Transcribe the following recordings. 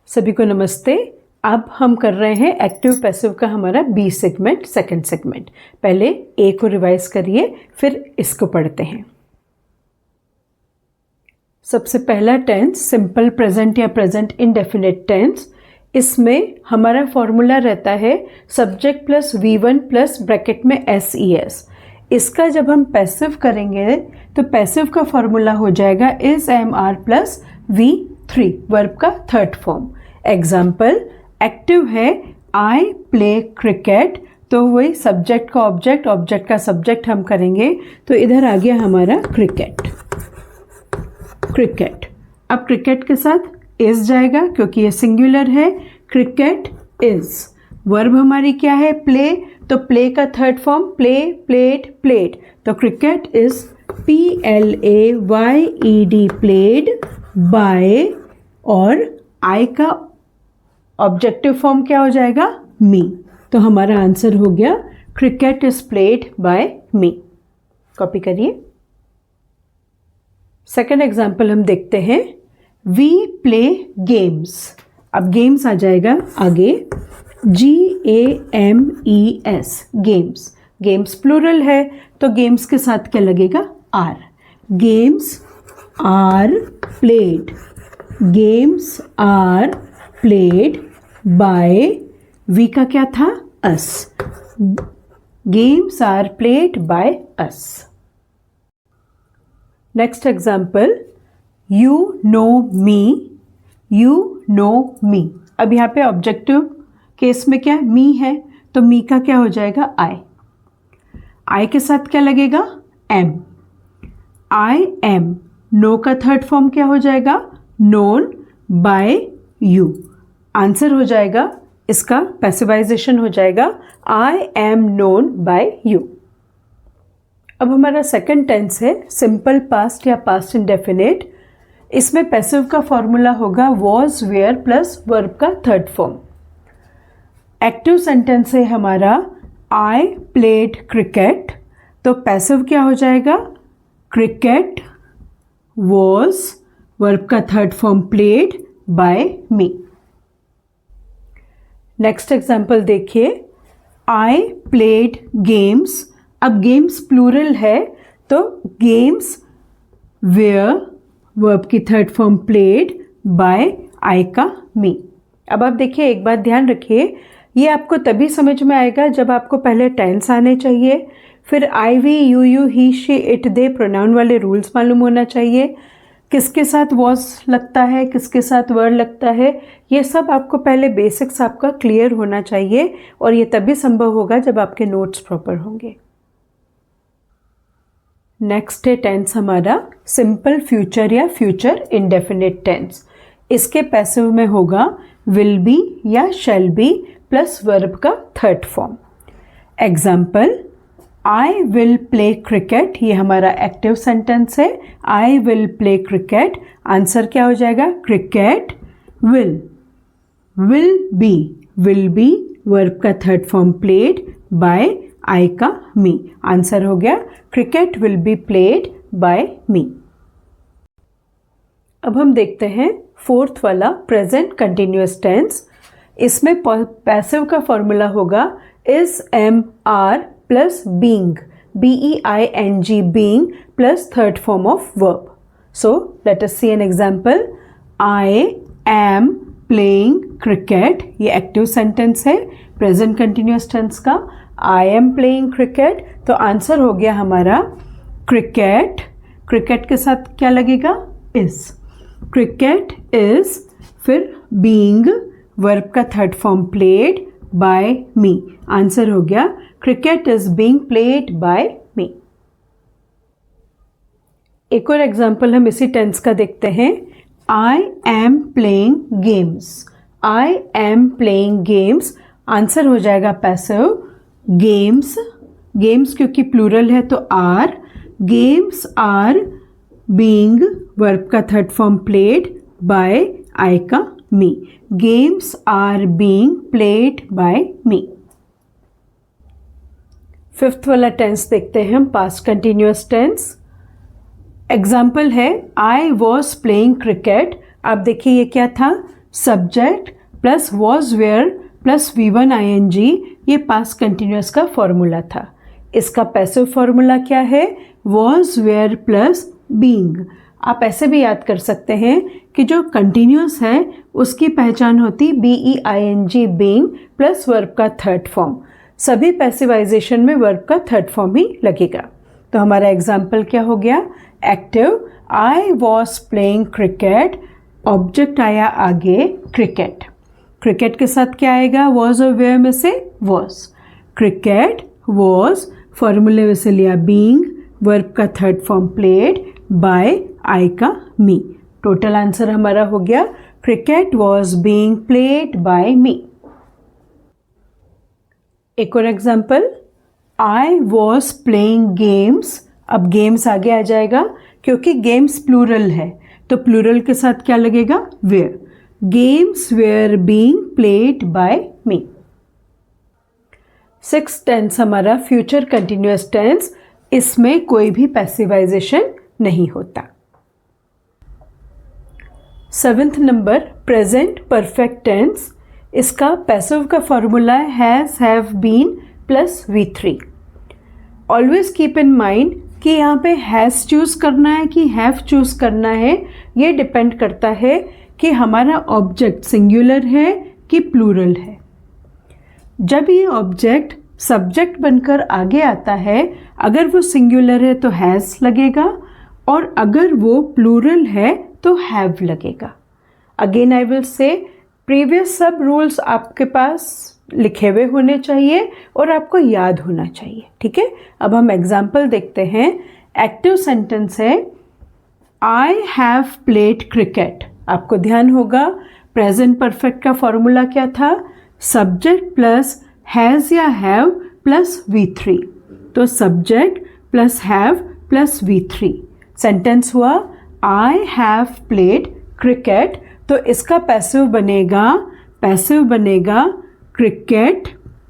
सभी को नमस्ते। अब हम कर रहे हैं एक्टिव पैसिव का हमारा बी सेगमेंट, सेकंड सेगमेंट। पहले ए को रिवाइज करिए, फिर इसको पढ़ते हैं। सबसे पहला टेंस सिंपल प्रेजेंट या प्रेजेंट इंडेफिनिट टेंस। इसमें हमारा फॉर्मूला रहता है subject plus V1 plus bracket में SES। इसका जब हम पैसिव करेंगे तो पैसिव का फॉर्मूला हो जाएगा is MR plus V3, verb का थर्ड फॉर्म। एग्जाम्पल एक्टिव है आई प्ले क्रिकेट, तो वही सब्जेक्ट का ऑब्जेक्ट, ऑब्जेक्ट का सब्जेक्ट हम करेंगे, तो इधर आ गया हमारा क्रिकेट। क्रिकेट, अब क्रिकेट के साथ इज जाएगा क्योंकि ये सिंगुलर है। क्रिकेट इज, वर्ब हमारी क्या है प्ले, तो प्ले का third form play, played, played, तो cricket is PLAYED, played by, और आई का ऑब्जेक्टिव फॉर्म क्या हो जाएगा मी। तो हमारा आंसर हो गया cricket is played by me. Copy करिए। सेकेंड एग्जाम्पल हम देखते हैं, वी प्ले गेम्स। अब गेम्स आ जाएगा आगे, GAMES, गेम्स। गेम्स प्लूरल है तो गेम्स के साथ क्या लगेगा are. Games are played, games are played by, we का क्या था us, games are played by us. Next example, you know me, you know me. अब यहाँ पे ऑब्जेक्टिव केस में क्या मी है, तो मी का क्या हो जाएगा आई। आई के साथ क्या लगेगा एम, आई एम। नो का थर्ड फॉर्म क्या हो जाएगा नोन बाय यू। आंसर हो जाएगा इसका पैसिवाइजेशन हो जाएगा I am known by you. अब हमारा सेकंड टेंस है सिंपल पास्ट या पास्ट इंडेफिनिट। इसमें पैसिव का फॉर्मूला होगा वॉज वेयर प्लस वर्ब का थर्ड फॉर्म। एक्टिव सेंटेंस है हमारा आई प्लेड क्रिकेट, तो पैसिव क्या हो जाएगा क्रिकेट वॉज, वर्ब का third form played by me. Next example देखिए, आई प्लेड गेम्स। अब गेम्स प्लूरल है तो गेम्स वेयर, वर्ब की third form played by I का मी। अब आप देखिए, एक बात ध्यान रखिए, ये आपको तभी समझ में आएगा जब आपको पहले टेंस आने चाहिए, फिर I we you you he she it they pronoun वाले रूल्स मालूम होना चाहिए, किसके साथ वॉज लगता है, किसके साथ वर्ड लगता है, ये सब आपको पहले बेसिक्स आपका क्लियर होना चाहिए, और ये तभी संभव होगा जब आपके नोट्स प्रॉपर होंगे। नेक्स्ट है टेंस हमारा सिंपल फ्यूचर या फ्यूचर इंडेफिनिट टेंस। इसके पैसिव में होगा विल बी या शैल बी प्लस वर्ब का third form. Example I will play cricket, ये हमारा एक्टिव सेंटेंस है। I will play cricket, answer क्या हो जाएगा cricket will, will be, verb का third form played by I का मी। आंसर हो गया cricket will be played by me. अब हम देखते हैं फोर्थ वाला प्रेजेंट कंटिन्यूअस टेंस। इसमें पैसिव का फॉर्मूला होगा is MR plus being, BEING, being plus third form of verb. So let us see an example, I am playing cricket, ये active sentence है प्रेजेंट कंटिन्यूअस टेंस का। I am playing cricket, तो answer हो गया हमारा cricket, cricket के साथ क्या लगेगा इज, क्रिकेट इज, फिर बीइंग, वर्ब का third form played by me. Answer हो गया cricket is being played by me. एक और एग्जाम्पल हम इसी टेंस का देखते हैं, I am playing games. I am playing games, answer हो जाएगा पैसिव गेम्स, गेम्स क्योंकि प्लूरल है तो are, games are being, verb का third form played by I का me. Games are being played by me. Fifth वाला tense देखते हैं हम, पास्ट कंटिन्यूअस टेंस। एग्जाम्पल है आई वॉज प्लेइंग क्रिकेट। आप देखिए ये क्या था subject plus was were plus V1 ING, ये पास्ट कंटिन्यूस का फॉर्मूला था। इसका पैसिव फॉर्मूला क्या है? Was were plus being. आप ऐसे भी याद कर सकते हैं कि जो कंटिन्यूस है उसकी पहचान होती BEING बीइंग प्लस वर्ब का थर्ड फॉर्म। सभी पैसिवाइजेशन में वर्ब का थर्ड फॉर्म ही लगेगा। तो हमारा एग्जाम्पल क्या हो गया? Active, I was playing cricket, object आया आगे क्रिकेट। क्रिकेट के साथ क्या आएगा? वॉज और वेयर में से वॉज। क्रिकेट वॉज, फॉर्मूले में से लिया बीइंग, वर्ब का third form played, by I का मी। टोटल आंसर हमारा हो गया cricket was being played by me. एक और example, I was playing games. अब गेम्स आगे आ जाएगा क्योंकि गेम्स प्लूरल है, तो प्लूरल के साथ क्या लगेगा? Were. Games were being played by me. 6th tense हमारा फ्यूचर कंटिन्यूअस टेंस, इसमें कोई भी पैसिवाइजेशन नहीं होता। 7th number present perfect tense, इसका पैसिव का फॉर्मूला है has, have, been plus V3। Always keep in mind कि यहाँ पे हैज़ चूज़ करना है कि हैव चूज़ करना है, ये डिपेंड करता है कि हमारा ऑब्जेक्ट सिंगुलर है कि प्लूरल है। जब ये ऑब्जेक्ट सब्जेक्ट बनकर आगे आता है, अगर वो सिंगुलर है तो हैज़ लगेगा और अगर वो प्लूरल है तो हैव लगेगा। Again I will say, previous सब रूल्स आपके पास लिखे हुए होने चाहिए और आपको याद होना चाहिए, ठीक है। अब हम एग्जाम्पल देखते हैं। एक्टिव सेंटेंस है आई हैव प्लेड क्रिकेट। आपको ध्यान होगा प्रेजेंट परफेक्ट का फॉर्मूला क्या था? सब्जेक्ट प्लस हैज़ या हैव प्लस V3। तो subject plus have plus V3। Sentence हुआ आई हैव प्लेड क्रिकेट। तो इसका पैसिव बनेगा क्रिकेट,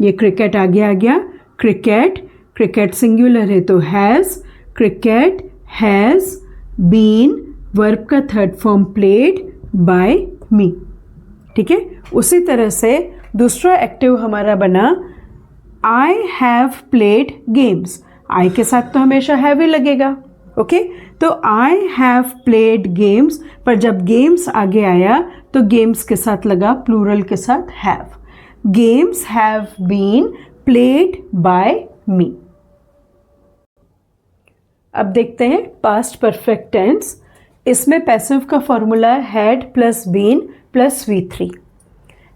ये क्रिकेट आगे आ गया, क्रिकेट, क्रिकेट सिंगुलर है तो has, cricket has been, verb का third form played by me, ठीक है। उसी तरह से दूसरा एक्टिव हमारा बना I have played games. I के साथ तो हमेशा हैव ही लगेगा, ओके। तो आई हैव प्लेड गेम्स, पर जब गेम्स आगे आया तो गेम्स के साथ लगा प्लूरल के साथ have. Games have been played by me. अब देखते हैं पास्ट परफेक्ट टेंस। इसमें पैसिव का फॉर्मूला है had plus been plus V3।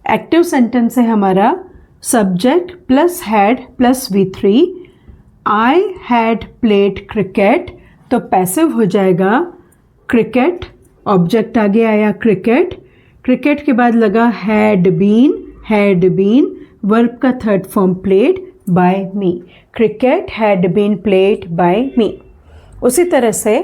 Active sentence है हमारा subject plus had plus V3। I had played cricket, तो पैसिव हो जाएगा क्रिकेट, ऑब्जेक्ट आगे आया क्रिकेट, क्रिकेट के बाद लगा हैड बीन, वर्ब का third form played by me. Cricket had been played by me. उसी तरह से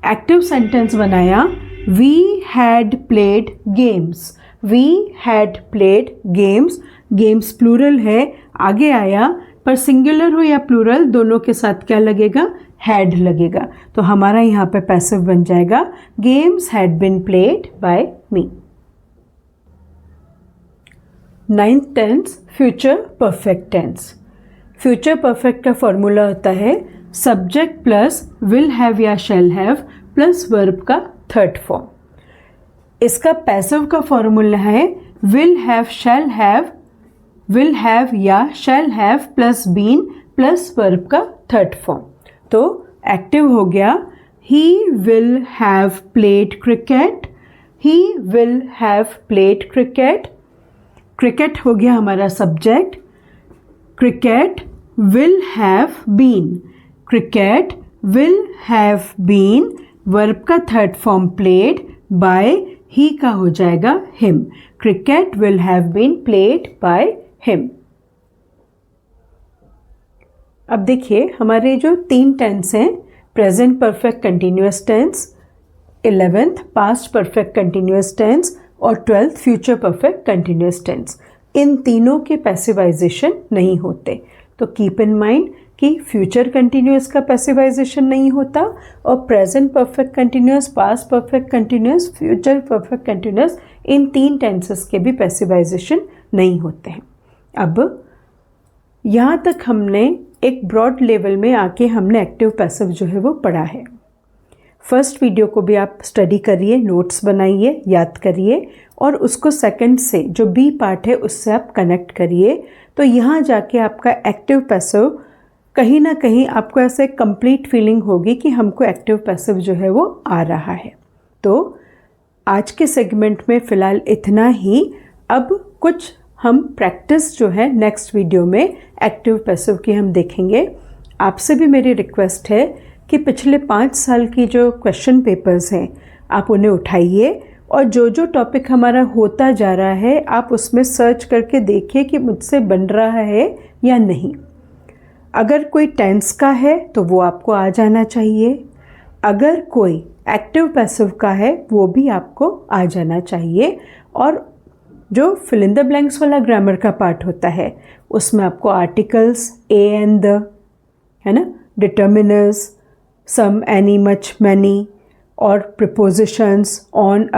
एक्टिव सेंटेंस बनाया we had played games. We had played games, games plural है, आगे आया, पर सिंगुलर हो या प्लूरल दोनों के साथ क्या लगेगा? हैड लगेगा। तो हमारा यहाँ पे पैसिव बन जाएगा games had been played by me. 9th tense future perfect tense. Future perfect का फॉर्मूला होता है सब्जेक्ट प्लस विल हैव या शैल हैव प्लस वर्ब का थर्ड फॉर्म। इसका पैसिव का फॉर्मूला है विल हैव या shall have plus been plus verb का थर्ड फॉर्म। तो एक्टिव हो गया he will have played cricket, he will have played cricket. Cricket हो गया हमारा subject, cricket will have been, cricket will have been, verb का third form played by he का हो जाएगा him. Cricket will have been played by him. अब देखिए हमारे जो 3 टेंस हैं, present perfect continuous tense, 11th past perfect continuous tense और 12th future perfect continuous tense, इन तीनों के पैसिवाइजेशन नहीं होते। तो कीप इन माइंड कि फ्यूचर कंटिन्यूअस का पैसिवाइजेशन नहीं होता और present perfect continuous, past perfect continuous, future perfect continuous, इन 3 टेंसेस के भी पैसिवाइजेशन नहीं होते हैं। अब यहाँ तक हमने एक ब्रॉड लेवल में आके हमने एक्टिव पैसिव जो है वो पढ़ा है। फर्स्ट वीडियो को भी आप स्टडी करिए, नोट्स बनाइए, याद करिए और उसको सेकंड से जो बी पार्ट है उससे आप कनेक्ट करिए। तो यहाँ जाके आपका एक्टिव पैसिव कहीं ना कहीं आपको ऐसे कंप्लीट फीलिंग होगी कि हमको एक्टिव पैसिव जो है वो आ रहा है। तो आज के सेगमेंट में फ़िलहाल इतना ही। अब कुछ हम प्रैक्टिस जो है नेक्स्ट वीडियो में एक्टिव पैसिव की हम देखेंगे। आपसे भी मेरी रिक्वेस्ट है कि पिछले 5 साल की जो क्वेश्चन पेपर्स हैं आप उन्हें उठाइए और जो जो टॉपिक हमारा होता जा रहा है आप उसमें सर्च करके देखिए कि मुझसे बन रहा है या नहीं। अगर कोई टेंस का है तो वो आपको आ जाना चाहिए, अगर कोई एक्टिव पैसिव का है वो भी आपको आ जाना चाहिए। और जो फिल इन द ब्लैंक्स वाला ग्रामर का पार्ट होता है उसमें आपको आर्टिकल्स ए एंड द, है ना, डिटर्मिनर्स, सम, एनी, मच, मैनी और prepositions on,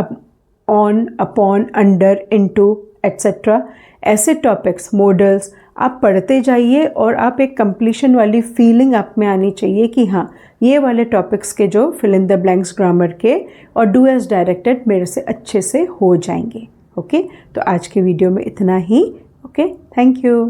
upon, under, into etcetera, ऐसे टॉपिक्स, मॉडल्स आप पढ़ते जाइए और आप एक कंप्लीशन वाली फीलिंग आप में आनी चाहिए कि हाँ ये वाले टॉपिक्स के जो fill in the blanks grammar के और डू एज डायरेक्टेड मेरे से अच्छे से हो जाएंगे। ओके, तो आज के वीडियो में इतना ही। Okay, thank you.